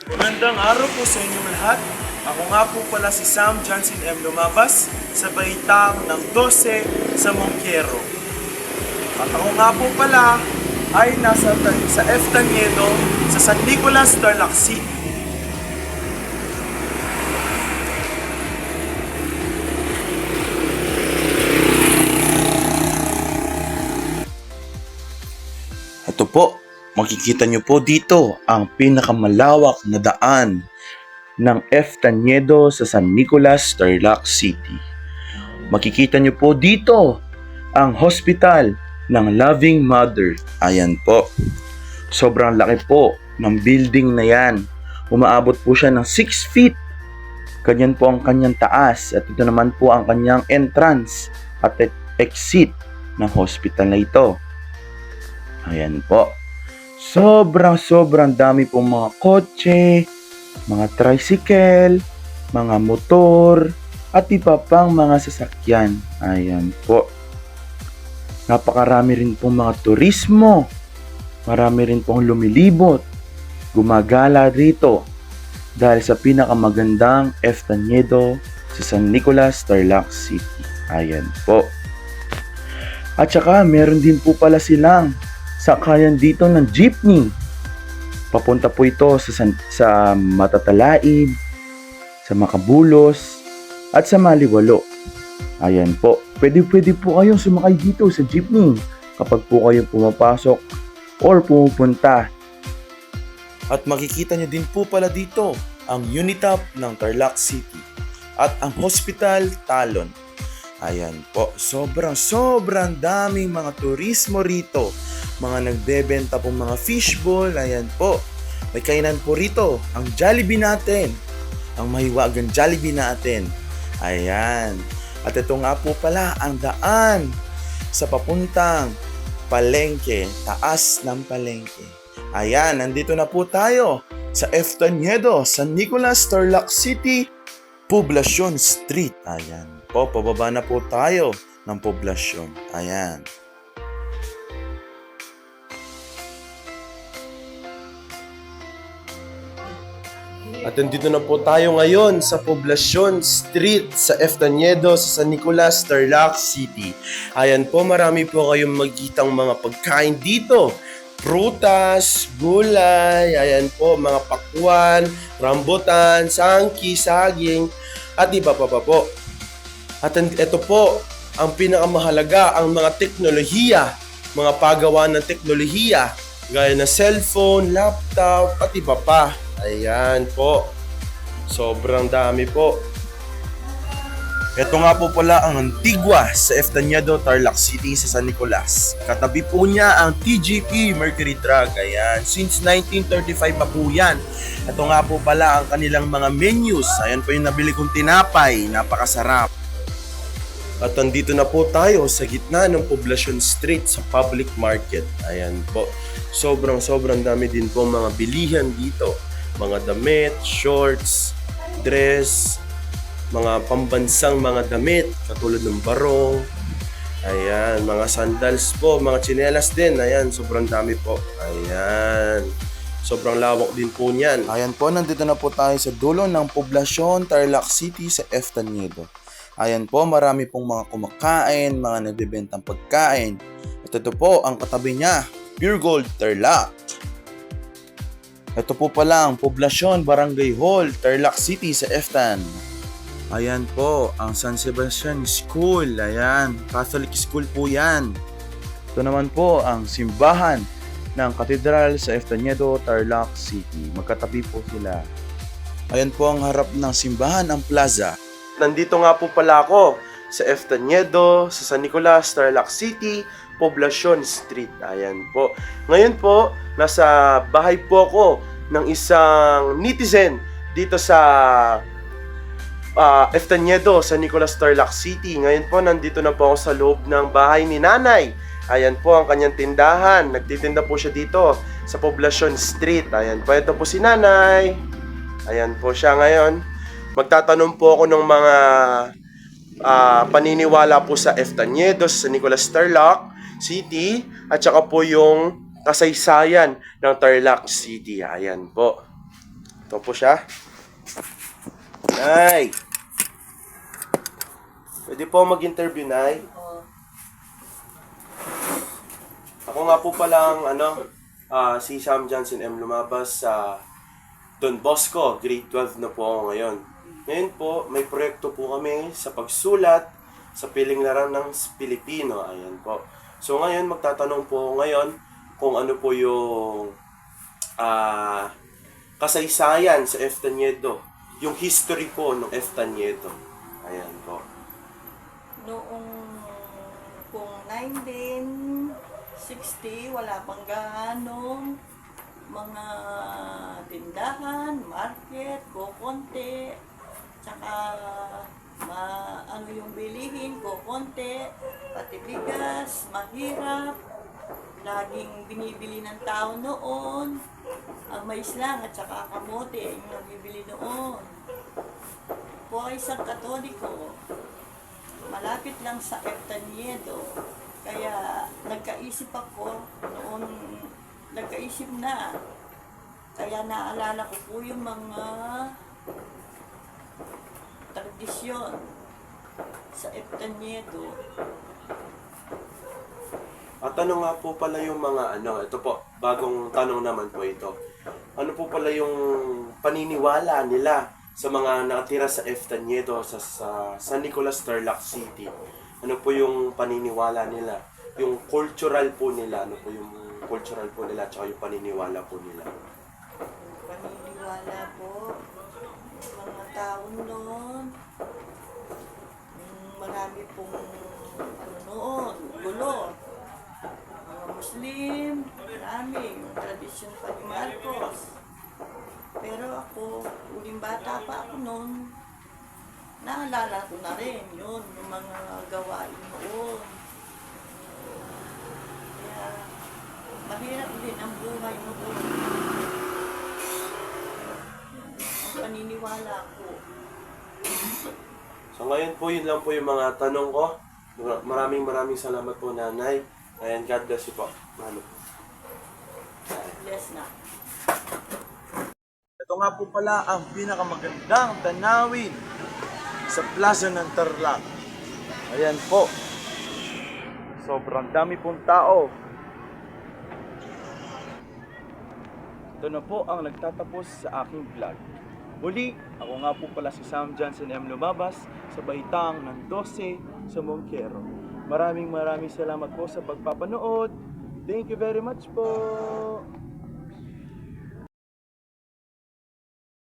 Magandang araw po sa inyong lahat. Ako nga po pala si Sam Johnson M. Lumabas sa baitang ng 12 sa Monquiero. At ako nga po pala ay sa F. Taniedo sa San Nicolas, Tarlac City. Ito po, makikita nyo po dito ang pinakamalawak na daan ng F. Taniedo sa San Nicolas, Tarlac City. Makikita nyo po dito ang hospital ng Loving Mother. Ayan po. Sobrang laki po ng building na yan. Umaabot po siya ng 6 feet. Ganyan po ang kanyang taas. At ito naman po ang kanyang entrance at exit ng hospital na ito. Ayan po. Sobrang dami pong mga kotse, mga tricycle, mga motor, at iba pang mga sasakyan. Ayan po. Napakarami rin pong mga turismo. Marami rin pong lumilibot. Gumagala rito dahil sa pinakamagandang F. Taniedo sa San Nicolas, Tarlac City. Ayan po. At saka meron din po pala silang sakayan dito ng jeepney. Papunta po ito sa Matatalaib, sa Makabulos, at sa Maliwalo. Ayan po. Pwede po kayong sumakay dito sa jeepney kapag po kayong pumapasok or pumupunta. At makikita nyo din po pala dito ang Unitap ng Tarlac City at ang Hospital Talon. Ayan po. Sobrang daming mga turismo rito. Mga nagbebenta pong mga fishball. Ayan po. May kainan po rito. Ang Jollibee natin. Ang mahiwagang Jollibee natin. Ayan. At ito nga po pala ang daan sa papuntang Palengke. Taas ng Palengke. Ayan. Nandito na po tayo sa F. Taniedo, San Nicolas, Tarlac City, Poblacion Street. Ayan po. Pababa na po tayo ng Poblacion. Ayan. At nandito na po tayo ngayon sa Poblacion Street sa F. Taniedo sa San Nicolas, Tarlac City. Ayan po, marami po kayong magkitang mga pagkain dito. Prutas, gulay, ayan po, mga pakwan, rambutan, sangki, saging, at iba pa po. At ito po, ang pinakamahalaga, ang mga teknolohiya, mga pagawa ng teknolohiya, gaya na cellphone, laptop, at iba pa. Ayan po. Sobrang dami po. Ito nga po pala ang Antigua sa F. Taniedo, Tarlac City sa San Nicolas. Katabi po niya ang TGP Mercury Drug. Ayan. Since 1935 pa po yan. Ito nga po pala ang kanilang mga menus. Ayan po yung nabili kong tinapay. Napakasarap. At nandito na po tayo sa gitna ng Poblacion Street sa public market. Ayan po. Sobrang dami din po mga bilihan dito. Mga damit, shorts, dress, mga pambansang mga damit katulad ng barong. Ayan, mga sandals po, mga tsinelas din. Ayan, sobrang dami po. Ayan. Sobrang lawak din po niyan. Ayan po, nandito na po tayo sa dulo ng Poblacion, Tarlac City sa F. Taniedo. Ayan po, marami pong mga kumakain, mga nagbebentang pagkain. At ito po, ang katabi niya, Pure Gold Tarlac. Ito po pala ang Poblacion Barangay Hall, Tarlac City sa FTAN. Ayan po, ang San Sebastian School. Ayan, Catholic School po yan. Ito naman po ang simbahan ng Katedral sa F. Taniedo, Tarlac City. Magkatabi po sila. Ayan po ang harap ng simbahan, ang plaza. Nandito nga po pala ako sa F. Taniedo, sa San Nicolas, Tarlac City, Poblacion Street. Ayan po. Ngayon po, nasa bahay po ako ng isang netizen dito sa F. Taniedo, San Nicolas, Tarlac City. Ngayon po, nandito na po ako sa loob ng bahay ni Nanay. Ayan po ang kanyang tindahan. Nagtitinda po siya dito sa Poblacion Street. Ayan po, ito po si Nanay. Ayan po siya ngayon. Magtatanong po ako ng mga paniniwala po sa F. Taniedo, sa San Nicolas, Tarlac City, at saka po yung kasaysayan ng Tarlac City. Ayan po. Ito po siya. Nay! Pwede po mag-interview, Nay? Ako nga po pala ang si Sam Johnson M. Lumabas sa Don Bosco. Grade 12 na po ako ngayon. Ngayon po, may proyekto po kami sa pagsulat sa Pilinglaran ng Pilipino. Ayan po. So ngayon, magtatanong po ako ngayon kung ano po yung kasaysayan sa Eftaniedo. Yung history po ng Eftaniedo. Ayan po. Noong kung 1960, wala pang ganong mga tindahan, market, kukonti, tsaka ano yung bilihin, kukonti, pati bigas, mahirap, laging binibili ng tao noon, ang mais lang at saka kamote, yung nabibili noon. Po ay isang Katoliko, malapit lang sa Eftaniedo. Kaya nagkaisip ako noon, nagkaisip na. Kaya naalala ko po yung mga tradisyon sa Eftaniedo. At ano nga po pala yung mga ito po, bagong tanong naman po ito. Ano po pala yung paniniwala nila sa mga nakatira sa Eftaniedo, sa San Nicolas, Tarlac City? Ano po yung paniniwala nila? Yung cultural po nila, ano po yung cultural po nila, tsaka yung paniniwala po nila? Paniniwala po, mga tao noon, marami pong noon, gulo. Mga Muslim, marami, yung tradisyon pa ni Marcos. Pero ako, uling bata pa ako noon, naalala ko na rin yun, yung mga gawain noon. Kaya, mahirap din ang buhay noon. Ang paniniwala ko. So ngayon po, yun lang po yung mga tanong ko. Maraming salamat po, Nanay. And God bless you po. Ano po? Yes na. Ito nga po pala ang pinakamagandang tanawin sa Plaza ng Tarlac. Ayan po. Sobrang dami pong tao. Ito na po ang nagtatapos sa aking vlog. Muli, ako nga po pala si Sam Johnson M. Lumabas sa Baitang ng 12 sa Monquero. Maraming salamat po sa pagpapanood. Thank you very much po.